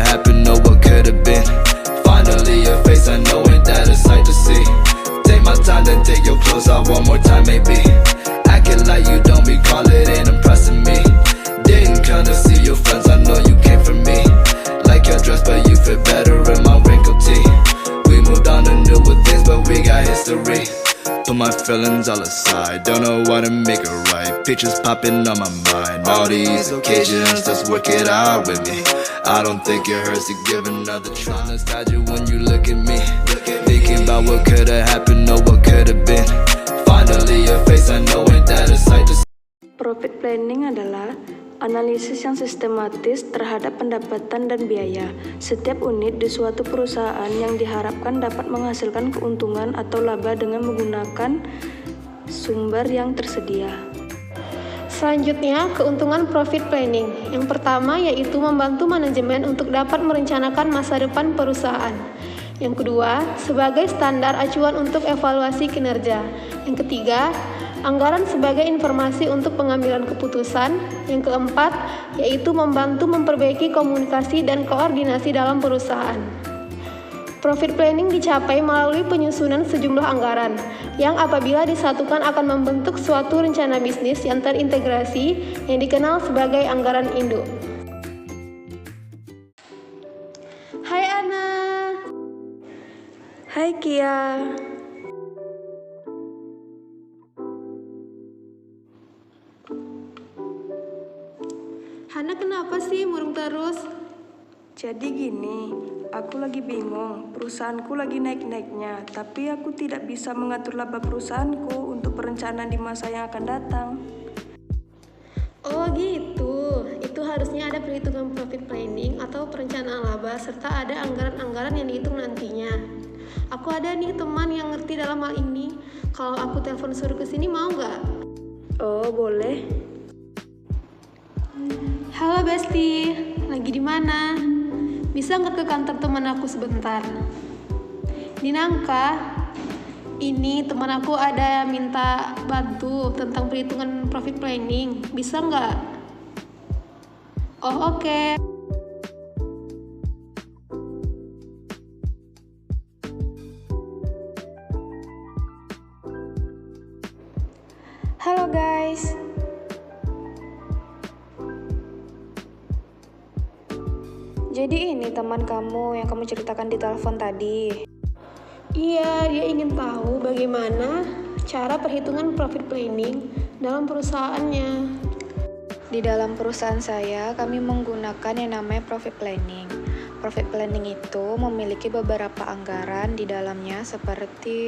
could've happened, know what could've been. Finally your face, I know ain't that a sight to see. Take my time, then take your clothes off one more time maybe. Acting like you don't recall it, ain't impressing me. Didn't come to see your friends, I know you came for me. Like your dress, but you fit better in my wrinkled tee. We moved on to newer things, but we got history. Put my feelings all aside, don't know what to make it right. Pictures popping on my mind, all these occasions, just work it out with me. I don't think it hurts to give another try. Nostalgia when you look at me, thinking about what could've happened, know what could've been. Finally your face, I know ain't that a sight to see. Profit planning adalah analisis yang sistematis terhadap pendapatan dan biaya setiap unit di suatu perusahaan yang diharapkan dapat menghasilkan keuntungan atau laba dengan menggunakan sumber yang tersedia. Selanjutnya, keuntungan profit planning. Yang pertama yaitu membantu manajemen untuk dapat merencanakan masa depan perusahaan. Yang kedua, sebagai standar acuan untuk evaluasi kinerja. Yang ketiga, anggaran sebagai informasi untuk pengambilan keputusan. Yang keempat, yaitu membantu memperbaiki komunikasi dan koordinasi dalam perusahaan. Profit planning dicapai melalui penyusunan sejumlah anggaran, yang apabila disatukan akan membentuk suatu rencana bisnis yang terintegrasi yang dikenal sebagai anggaran induk. Hai Ana. Hai Kia. Hana kenapa sih murung terus? Jadi gini, aku lagi bingung, perusahaanku lagi naik-naiknya, tapi aku tidak bisa mengatur laba perusahaanku untuk perencanaan di masa yang akan datang. Oh gitu, itu harusnya ada perhitungan profit planning atau perencanaan laba serta ada anggaran-anggaran yang dihitung nantinya. Aku ada nih teman yang ngerti dalam hal ini, kalau aku telepon suruh kesini mau nggak? Oh boleh. Halo Besti, lagi di mana? Bisa nggak ke kantor teman aku sebentar? Di Nangka, ini teman aku ada minta bantu tentang perhitungan profit planning. Bisa nggak? Oh oke. Halo guys. Jadi ini teman kamu yang kamu ceritakan di telepon tadi. Iya, dia ingin tahu bagaimana cara perhitungan profit planning dalam perusahaannya. Di dalam perusahaan saya, kami menggunakan yang namanya profit planning. Profit planning itu memiliki beberapa anggaran di dalamnya seperti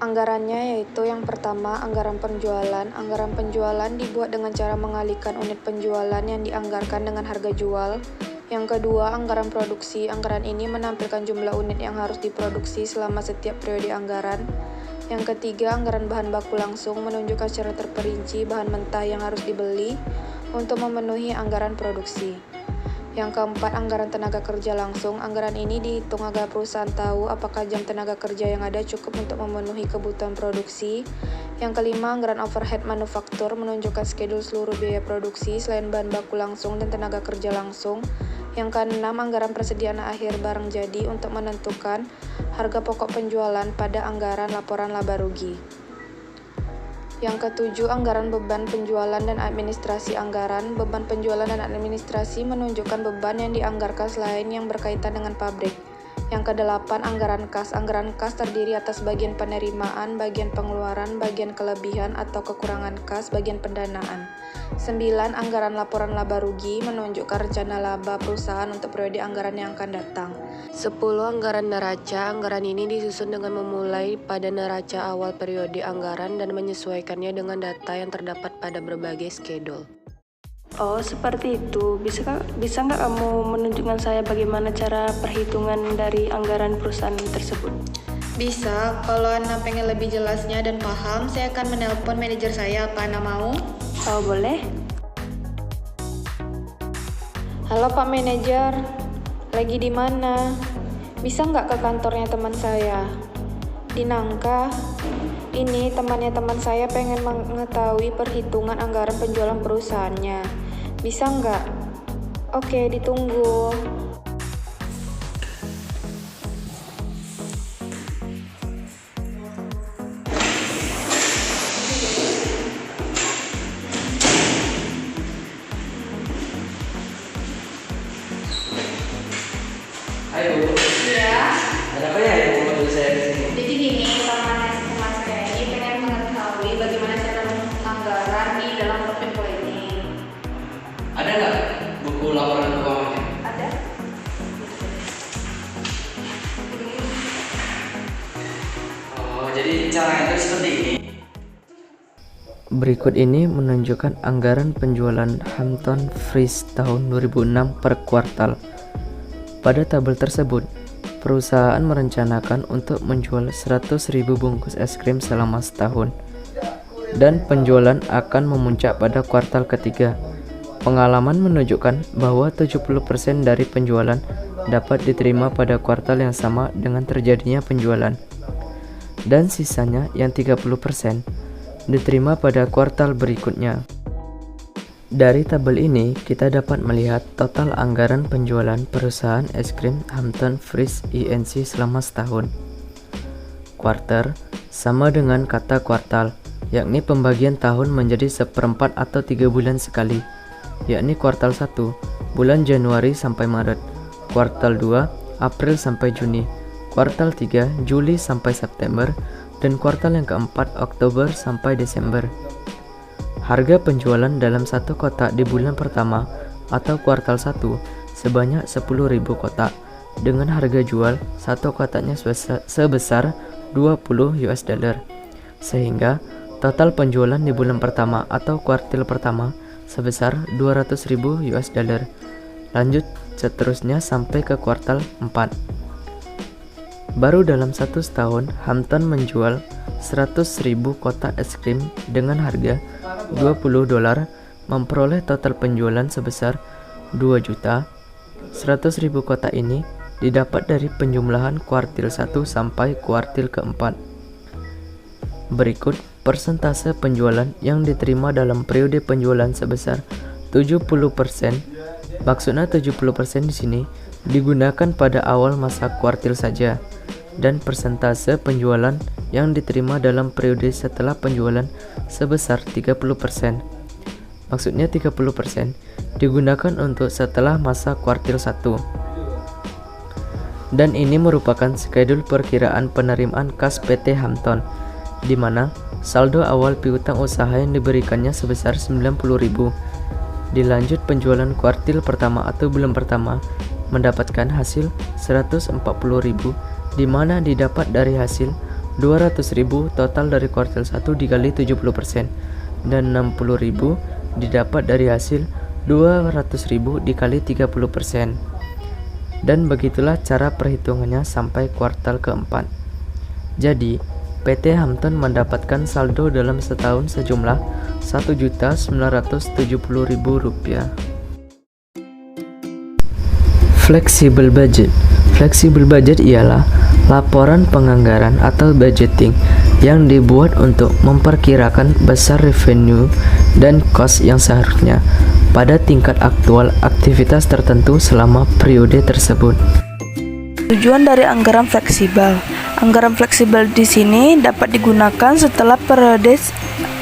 anggarannya yaitu yang pertama anggaran penjualan. Anggaran penjualan dibuat dengan cara mengalihkan unit penjualan yang dianggarkan dengan harga jual. Yang kedua, anggaran produksi. Anggaran ini menampilkan jumlah unit yang harus diproduksi selama setiap periode anggaran. Yang ketiga, anggaran bahan baku langsung menunjukkan secara terperinci bahan mentah yang harus dibeli untuk memenuhi anggaran produksi. Yang keempat, anggaran tenaga kerja langsung. Anggaran ini dihitung agar perusahaan tahu apakah jam tenaga kerja yang ada cukup untuk memenuhi kebutuhan produksi. Yang kelima, anggaran overhead manufaktur menunjukkan skedul seluruh biaya produksi selain bahan baku langsung dan tenaga kerja langsung. Yang keenam, anggaran persediaan akhir barang jadi untuk menentukan harga pokok penjualan pada anggaran laporan laba rugi. Yang ketujuh, anggaran beban penjualan dan administrasi anggaran. Beban penjualan dan administrasi menunjukkan beban yang dianggarkan selain yang berkaitan dengan pabrik. Yang kedelapan, anggaran kas. Anggaran kas terdiri atas bagian penerimaan, bagian pengeluaran, bagian kelebihan atau kekurangan kas, bagian pendanaan. 9. Anggaran laporan laba rugi menunjukkan rencana laba perusahaan untuk periode anggaran yang akan datang. 10. Anggaran neraca. Anggaran ini disusun dengan memulai pada neraca awal periode anggaran dan menyesuaikannya dengan data yang terdapat pada berbagai skedul. Oh, seperti itu. Bisa nggak kamu menunjukkan saya bagaimana cara perhitungan dari anggaran perusahaan tersebut? Bisa, kalau Ana pengen lebih jelasnya dan paham, saya akan menelpon manajer saya. Apa Ana mau? Oh, boleh. Halo Pak Manajer, lagi di mana? Bisa nggak ke kantornya teman saya? Di Nangka. Ini temannya teman saya pengen mengetahui perhitungan anggaran penjualan perusahaannya. Bisa nggak? Oke, ditunggu. Hai Bu. Ya, Ada apa ya Ibu manggil saya di sini? jadi gini, teman saya ini pengen mengetahui bagaimana cara menghitung anggaran di dalam profit planning. Ada nggak buku laporan keuangannya? Ada? Oh, jadi caranya itu seperti ini. Berikut ini menunjukkan anggaran penjualan Hampton Freeze tahun 2006 per kuartal. Pada tabel tersebut, perusahaan merencanakan untuk menjual 100.000 bungkus es krim selama setahun, dan penjualan akan memuncak pada kuartal ketiga. Pengalaman menunjukkan bahwa 70% dari penjualan dapat diterima pada kuartal yang sama dengan terjadinya penjualan, dan sisanya yang 30% diterima pada kuartal berikutnya. Dari tabel ini, kita dapat melihat total anggaran penjualan perusahaan es krim Hampton Freeze Inc. selama setahun. Quarter sama dengan kata kuartal, yakni pembagian tahun menjadi seperempat atau 3 bulan sekali, yakni kuartal 1, bulan Januari sampai Maret, kuartal 2, April sampai Juni, kuartal 3, Juli sampai September, dan kuartal yang keempat, Oktober sampai Desember. Harga penjualan dalam satu kotak di bulan pertama atau kuartal 1 sebanyak 10.000 kotak, dengan harga jual satu kotaknya sebesar $20, sehingga total penjualan di bulan pertama atau kuartil pertama sebesar $200.000. Lanjut seterusnya sampai ke kuartal 4. Baru dalam 1 tahun, Hampton menjual 100.000 kotak es krim dengan harga $20, memperoleh total penjualan sebesar 2.100.000 kotak. Ini didapat dari penjumlahan kuartil 1 sampai kuartil keempat. Berikut persentase penjualan yang diterima dalam periode penjualan sebesar 70%. Maksudnya 70% di sini digunakan pada awal masa kuartil saja, dan persentase penjualan yang diterima dalam periode setelah penjualan sebesar 30%. Maksudnya 30% digunakan untuk setelah masa kuartil 1. Dan ini merupakan skedul perkiraan penerimaan kas PT Hampton, di mana saldo awal piutang usaha yang diberikannya sebesar 90.000. Dilanjut penjualan kuartil pertama atau bulan pertama mendapatkan hasil 140.000, di mana didapat dari hasil 200.000 total dari kuartil 1 dikali 70%, dan 60.000 didapat dari hasil 200.000 dikali 30%. Dan begitulah cara perhitungannya sampai kuartal keempat. Jadi, PT Hampton mendapatkan saldo dalam setahun sejumlah Rp1.970.000. Flexible budget. Flexible budget ialah laporan penganggaran atau budgeting yang dibuat untuk memperkirakan besar revenue dan cost yang seharusnya pada tingkat aktual aktivitas tertentu selama periode tersebut. Tujuan dari anggaran fleksibel. Anggaran fleksibel di sini dapat digunakan setelah periode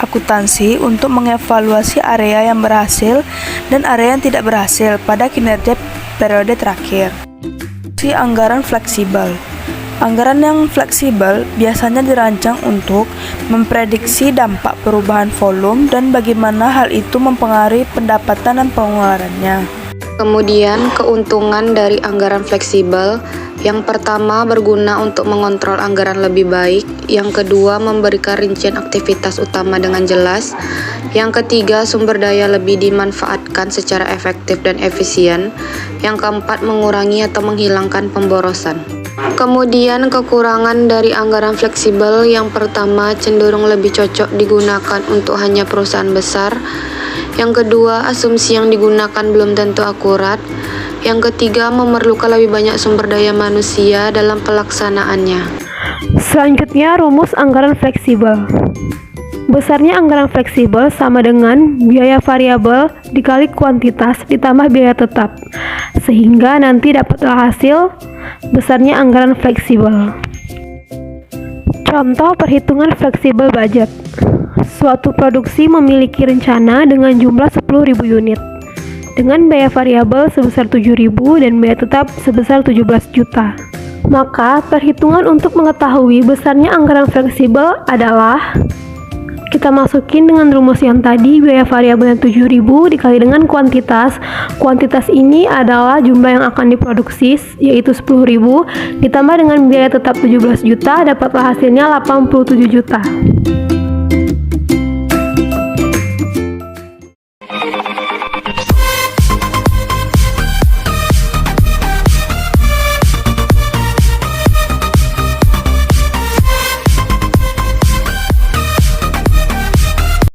akuntansi untuk mengevaluasi area yang berhasil dan area yang tidak berhasil pada kinerja periode terakhir. Anggaran fleksibel. Anggaran yang fleksibel biasanya dirancang untuk memprediksi dampak perubahan volume dan bagaimana hal itu mempengaruhi pendapatan dan pengeluarannya. Kemudian, keuntungan dari anggaran fleksibel. Yang pertama, berguna untuk mengontrol anggaran lebih baik. Yang kedua, memberikan rincian aktivitas utama dengan jelas. Yang ketiga, sumber daya lebih dimanfaatkan secara efektif dan efisien. Yang keempat, mengurangi atau menghilangkan pemborosan. Kemudian, kekurangan dari anggaran fleksibel. Yang pertama, cenderung lebih cocok digunakan untuk hanya perusahaan besar. Yang kedua, asumsi yang digunakan belum tentu akurat. Yang ketiga, memerlukan lebih banyak sumber daya manusia dalam pelaksanaannya. Selanjutnya, rumus anggaran fleksibel. Besarnya anggaran fleksibel sama dengan biaya variabel dikali kuantitas ditambah biaya tetap, sehingga nanti dapatlah hasil besarnya anggaran fleksibel. Contoh perhitungan fleksibel budget. Suatu produksi memiliki rencana dengan jumlah 10.000 unit. dengan biaya variabel sebesar 7.000 dan biaya tetap sebesar 17 juta. Maka perhitungan untuk mengetahui besarnya anggaran fleksibel adalah kita masukin dengan rumus yang tadi, biaya variabelnya 7.000 dikali dengan kuantitas. Kuantitas ini adalah jumlah yang akan diproduksi, yaitu 10.000, ditambah dengan biaya tetap 17 juta, dapatlah hasilnya 87 juta.